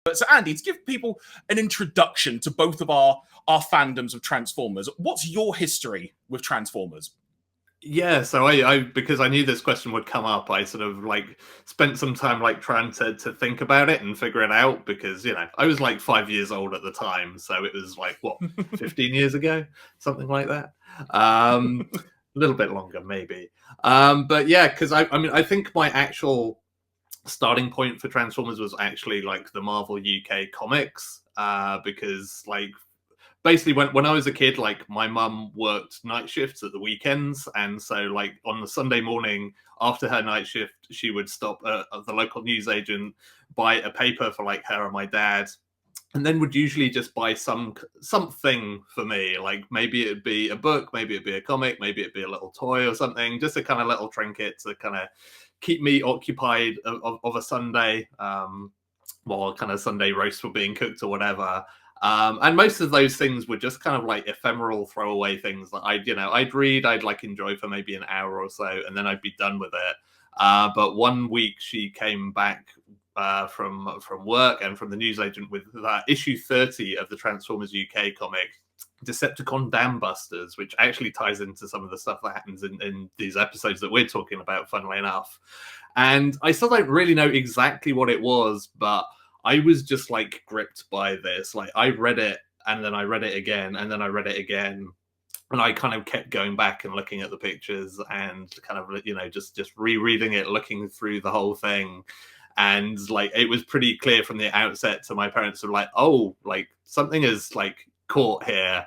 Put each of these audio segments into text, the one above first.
But so Andy, to give people an introduction to both of our fandoms of Transformers, what's your history with Transformers? Yeah, so I because I knew this question would come up, I sort of like spent some time like trying to think about it and figure it out because I was like 5 years old at the time, so it was like what 15 years ago, something like that. A little bit longer maybe. But yeah, because I mean I think my actual starting point for Transformers was actually like the Marvel UK comics, because like basically when I was a kid, like my mum worked night shifts at the weekends, and so like on the Sunday morning after her night shift, she would stop at the local newsagent, buy a paper for like her and my dad, and then would usually just buy something for me, like maybe it'd be a book, maybe it'd be a comic, maybe it'd be a little toy or something, just a kind of little trinket to kind of keep me occupied of a Sunday, while kind of Sunday roasts were being cooked or whatever. And most of those things were just kind of like ephemeral throwaway things that I'd read, I'd like enjoy for maybe an hour or so, and then I'd be done with it. But one week she came back from work and from the newsagent with issue 30 of the Transformers UK comic, Decepticon Dam Busters, which actually ties into some of the stuff that happens in these episodes that we're talking about, funnily enough. And I still don't really know exactly what it was, but I was just like gripped by this. Like I read it and then I read it again and then I read it again. And I kind of kept going back and looking at the pictures and kind of, just rereading it, looking through the whole thing. And like, it was pretty clear from the outset to my parents of like, oh, like something is like caught here.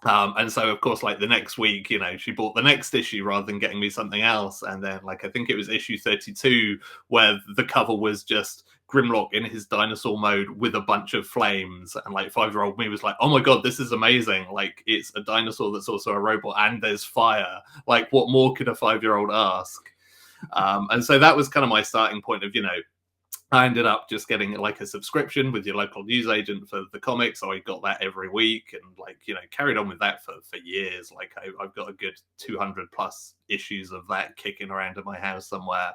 And so, of course, like the next week, she bought the next issue rather than getting me something else. And then, like, I think it was issue 32 where the cover was just Grimlock in his dinosaur mode with a bunch of flames. And like 5-year-old me was like, oh my God, this is amazing. Like, it's a dinosaur that's also a robot and there's fire. Like, what more could a 5-year-old ask? And so that was kind of my starting point of, I ended up just getting like a subscription with your local newsagent for the comics. So I got that every week and like, carried on with that for years. Like I've got a good 200 plus issues of that kicking around in my house somewhere.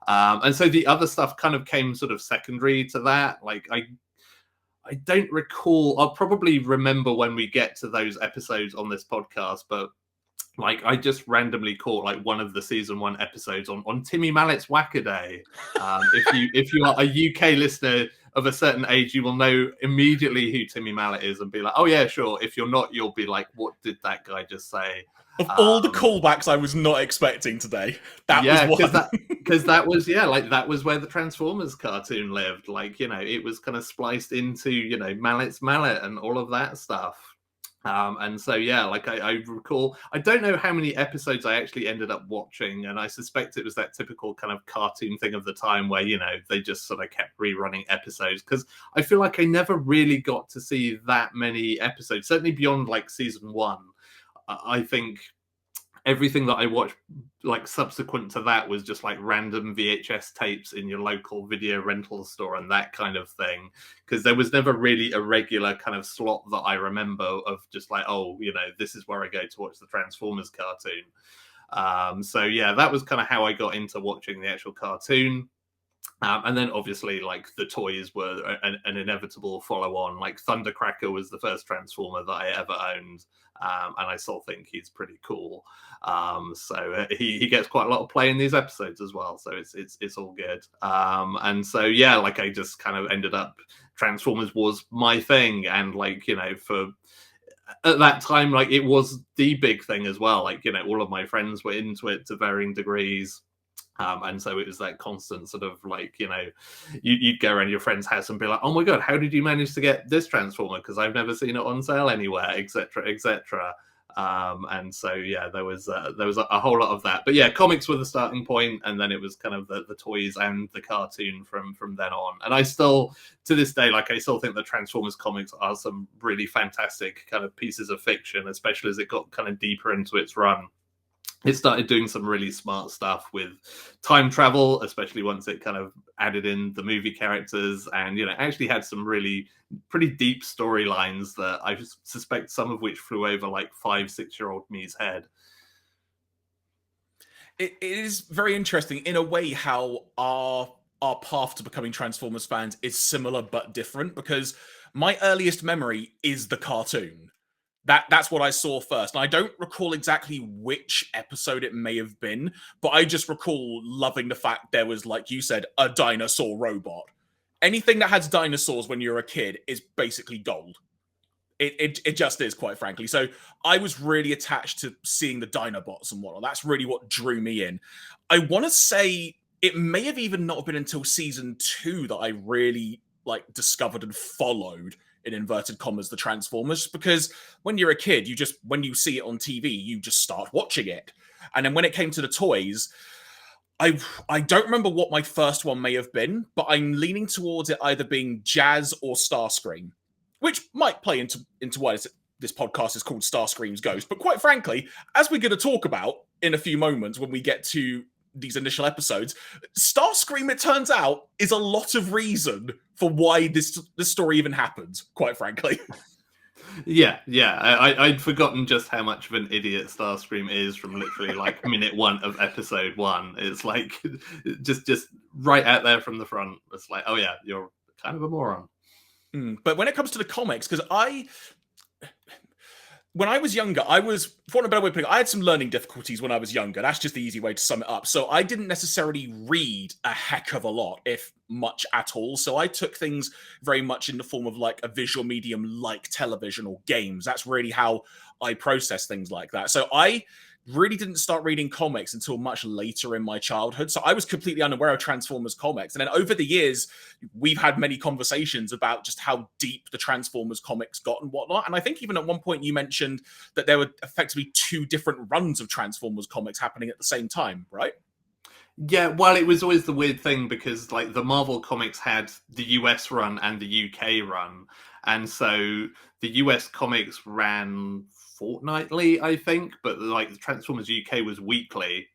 And so the other stuff kind of came sort of secondary to that. Like I don't recall, I'll probably remember when we get to those episodes on this podcast, but like I just randomly caught like one of the season 1 episodes on Timmy Mallet's Whack-A-Day. If you are a UK listener of a certain age, you will know immediately who Timmy Mallet is and be like, oh yeah, sure. If you're not, you'll be like, what did that guy just say? Of all the callbacks I was not expecting today, that was one. Because that was that was where the Transformers cartoon lived. Like it was kind of spliced into Mallet's Mallet and all of that stuff. And so like I recall, I don't know how many episodes I actually ended up watching, and I suspect it was that typical kind of cartoon thing of the time where they just sort of kept rerunning episodes, because I feel like I never really got to see that many episodes, certainly beyond like season 1. I think everything that I watched like subsequent to that was just like random VHS tapes in your local video rental store and that kind of thing, because there was never really a regular kind of slot that I remember of just like, oh, this is where I go to watch the Transformers cartoon. So yeah, that was kind of how I got into watching the actual cartoon. And then obviously like the toys were an inevitable follow on. Like Thundercracker was the first Transformer that I ever owned. And I still think he's pretty cool. So he gets quite a lot of play in these episodes as well. So it's all good. And so, yeah, like I just kind of ended up, Transformers was my thing. And like, for at that time, like it was the big thing as well. Like, all of my friends were into it to varying degrees. And so it was that constant sort of like, you'd go around your friend's house and be like, oh my God, how did you manage to get this Transformer? Because I've never seen it on sale anywhere, etc., etc. And so, yeah, there was a whole lot of that. But yeah, comics were the starting point, and then it was kind of the toys and the cartoon from then on. And I still, to this day, like I still think the Transformers comics are some really fantastic kind of pieces of fiction, especially as it got kind of deeper into its run. It started doing some really smart stuff with time travel, especially once it kind of added in the movie characters, and actually had some really pretty deep storylines that I suspect some of which flew over like 5-6-year-old me's head. It is very interesting in a way how our our path to becoming Transformers fans is similar but different, because my earliest memory is the cartoon. That's what I saw first. And I don't recall exactly which episode it may have been, but I just recall loving the fact there was, like you said, a dinosaur robot. Anything that has dinosaurs when you're a kid is basically gold. It just is, quite frankly. So I was really attached to seeing the Dinobots and whatnot. That's really what drew me in. I want to say it may have even not been until season 2 that I really like discovered and followed, in inverted commas, the Transformers, because when you're a kid, when you see it on TV, you just start watching it. And then when it came to the toys, I don't remember what my first one may have been, but I'm leaning towards it either being Jazz or Starscream, which might play into why this podcast is called Starscream's Ghost. But quite frankly, as we're going to talk about in a few moments when we get to these initial episodes, Starscream, it turns out, is a lot of reason for why this story even happened, quite frankly. Yeah. I'd forgotten just how much of an idiot Starscream is from literally like minute 1 of episode 1. It's like just right out there from the front. It's like, oh yeah, you're kind of a moron. But when it comes to the comics, because when I was younger, for want of a better way of putting it, I had some learning difficulties when I was younger. That's just the easy way to sum it up. So I didn't necessarily read a heck of a lot, if much at all. So I took things very much in the form of like a visual medium like television or games. That's really how I process things like that. So I really didn't start reading comics until much later in my childhood. So I was completely unaware of Transformers comics. And then over the years, we've had many conversations about just how deep the Transformers comics got and whatnot. And I think even at one point you mentioned that there were effectively 2 different runs of Transformers comics happening at the same time, right? Yeah, well, it was always the weird thing because like the Marvel comics had the US run and the UK run. And so the US comics ran fortnightly, I think, but like the Transformers UK was weekly.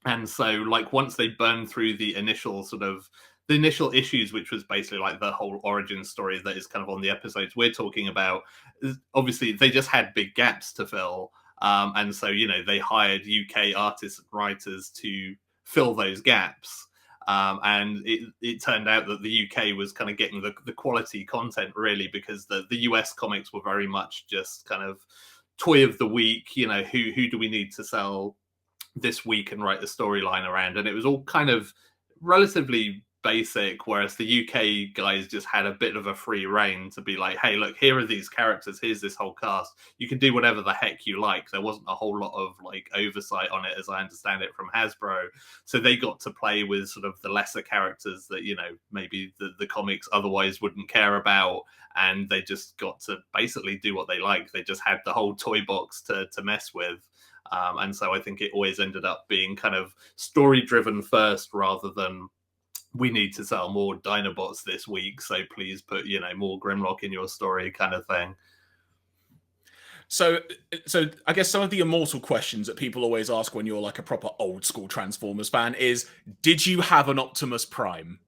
And so like once they burned through the initial issues, which was basically like the whole origin story that is kind of on the episodes we're talking about, obviously they just had big gaps to fill. And so, they hired UK artists and writers to fill those gaps. And it turned out that the UK was kind of getting the quality content really, because the US comics were very much just kind of toy of the week. Who do we need to sell this week and write the storyline around? And it was all kind of relatively basic, whereas the UK guys just had a bit of a free reign to be like, hey, look, here are these characters, here's this whole cast, you can do whatever the heck you like. There wasn't a whole lot of like oversight on it, as I understand it, from Hasbro. So they got to play with sort of the lesser characters that maybe the comics otherwise wouldn't care about, and they just got to basically do what they like. They just had the whole toy box to mess with. And so I think it always ended up being kind of story driven first, rather than we need to sell more Dinobots this week, so please put more Grimlock in your story, kind of thing. So I guess some of the immortal questions that people always ask when you're like a proper old school Transformers fan is, did you have an Optimus Prime?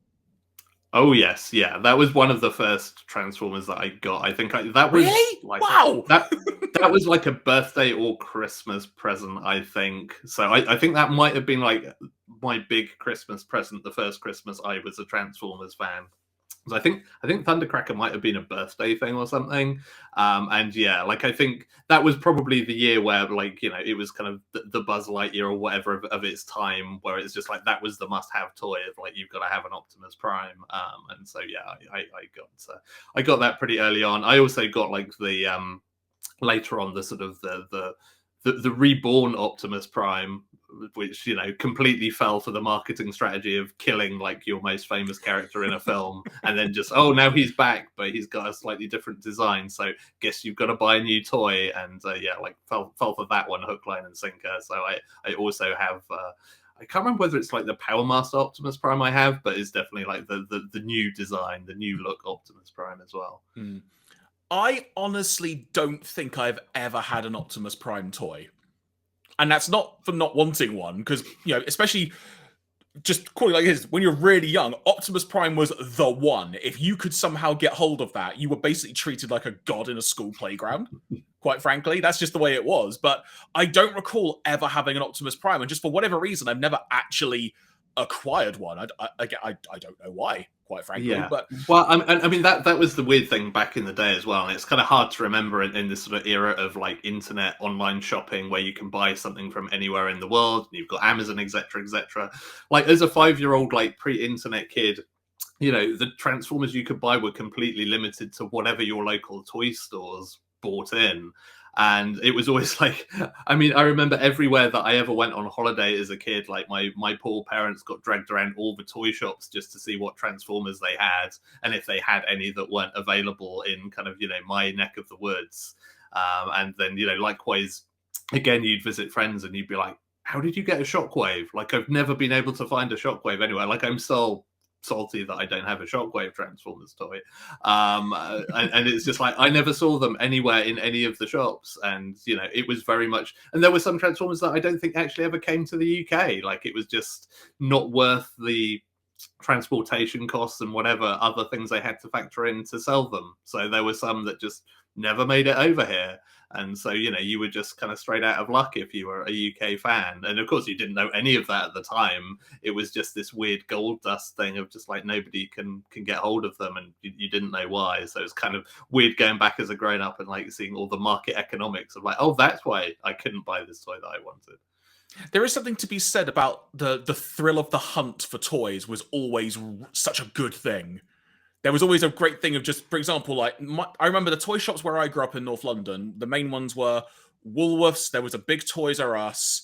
Oh yes, yeah. That was one of the first Transformers that I got. I think that was really like, wow. That was like a birthday or Christmas present, I think. So I think that might have been like my big Christmas present, the first Christmas I was a Transformers fan. So I think Thundercracker might have been a birthday thing or something. And yeah, like I think that was probably the year where like, it was kind of the Buzz Lightyear or whatever of its time, where it's just like that was the must-have toy of like, you've got to have an Optimus Prime. And so yeah, I got that pretty early on. I also got like the later on the sort of the reborn Optimus Prime, which completely fell for the marketing strategy of killing like your most famous character in a film, and then just now he's back, but he's got a slightly different design. So guess you've got to buy a new toy, and like fell for that one hook, line, and sinker. So I also have. I can't remember whether it's like the Power Master Optimus Prime I have, but it's definitely like the new design, the new look Optimus Prime as well. I honestly don't think I've ever had an Optimus Prime toy. And that's not for not wanting one, because, especially just calling it like this, when you're really young, Optimus Prime was the one. If you could somehow get hold of that, you were basically treated like a god in a school playground. Quite frankly, that's just the way it was. But I don't recall ever having an Optimus Prime. And just for whatever reason, I've never actually acquired one. I don't know why, quite frankly, Yeah. but Well, I mean that was the weird thing back in the day as well, and it's kind of hard to remember in this sort of era of like internet online shopping where you can buy something from anywhere in the world. And you've got Amazon, etc., etc. Like as a 5-year-old, like pre-internet kid, you know, the Transformers you could buy were completely limited to whatever your local toy stores bought in. And it was always like, I mean, I remember everywhere that I ever went on holiday as a kid, like my poor parents got dragged around all the toy shops just to see what Transformers they had and if they had any that weren't available in kind of, you know, my neck of the woods. And then, you know, likewise, again, you'd visit friends and you'd be like, how did you get a shockwave? Like, I've never been able to find a shockwave anywhere. Like, I'm so salty that I don't have a Shockwave Transformers toy. And it's just like I never saw them anywhere in any of the shops. And you know, it was very much. And there were some Transformers that I don't think actually ever came to the UK. Like it was just not worth the transportation costs and whatever other things they had to factor in to sell them. So there were some that just never made it over here. And so, you know, you were just kind of straight out of luck if you were a UK fan. And of course, you didn't know any of that at the time. It was just this weird gold dust thing of just like nobody can get hold of them, and you didn't know why. So it's kind of weird going back as a grown up and like seeing all the market economics of like, oh, that's why I couldn't buy this toy that I wanted. there is something to be said about the thrill of the hunt for toys was always such a good thing. There was always a great thing of just, for example, like I remember the toy shops where I grew up in North London. The main ones were Woolworths. There was a big Toys R Us.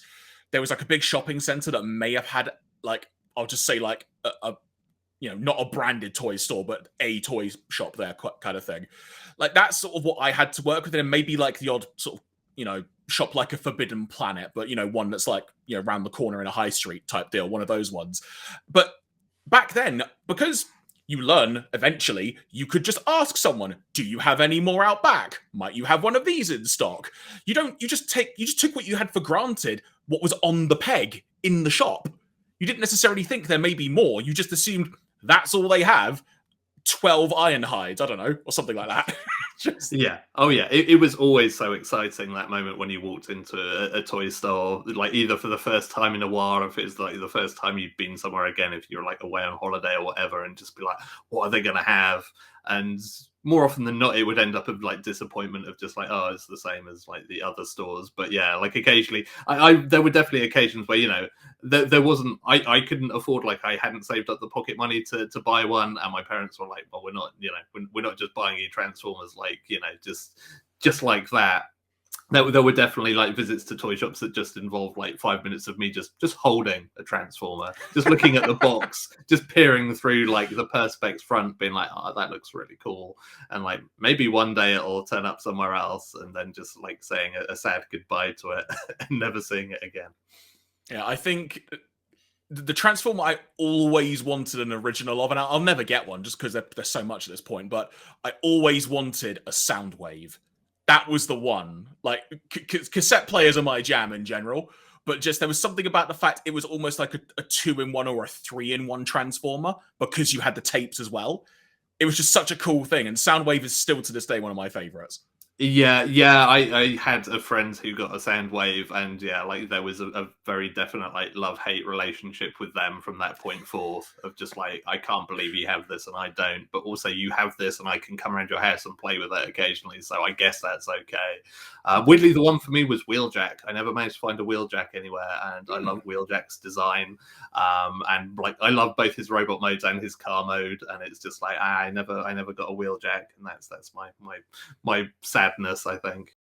There was like a big shopping center that may have had like I'll just say like a you know not a branded toy store, but a toy shop there, kind of thing. Like that's sort of what I had to work with, and maybe like the odd sort of shop like a Forbidden Planet, but one that's like around the corner in a high street type deal, one of those ones. But back then, because you learn eventually, you could just ask someone, do you have any more out back? Might you have one of these in stock? You just took what you had for granted, what was on the peg in the shop. You didn't necessarily think there may be more. You just assumed that's all they have. 12 iron hides, I don't know, or something like that. Yeah. Oh, yeah. It was always so exciting, that moment when you walked into a toy store, like either for the first time in a while, or if it's like the first time you've been somewhere again, if you're like away on holiday or whatever, and just be like, what are they going to have? And more often than not, it would end up with like disappointment of just like, oh, it's the same as like the other stores. But yeah, like occasionally, I there were definitely occasions where there wasn't, I couldn't afford, like I hadn't saved up the pocket money to buy one, and my parents were like, well, we're not we're not just buying you Transformers like just like that. There were definitely like visits to toy shops that just involved like 5 minutes of me just holding a Transformer, just looking at the box, just peering through like the Perspex front, being like, oh, that looks really cool. And like maybe one day it'll turn up somewhere else, and then just like saying a sad goodbye to it and never seeing it again. Yeah, I think the Transformer I always wanted an original of, and I'll never get one just because there's so much at this point, but I always wanted a Soundwave. That was the one. Like, cassette players are my jam in general, but just there was something about the fact it was almost like a 2-in-1 or a 3-in-1 Transformer because you had the tapes as well. It was just such a cool thing, and Soundwave is still to this day one of my favorites. Yeah. I had a friend who got a Soundwave, and yeah, like there was a very definite like love-hate relationship with them from that point forth, of just like, I can't believe you have this and I don't, but also you have this and I can come around your house and play with it occasionally, so I guess that's okay. Weirdly, the one for me was Wheeljack. I never managed to find a Wheeljack anywhere, and I love Wheeljack's design. And like I love both his robot modes and his car mode, and it's just like I never got a Wheeljack, and that's my sadness, I think.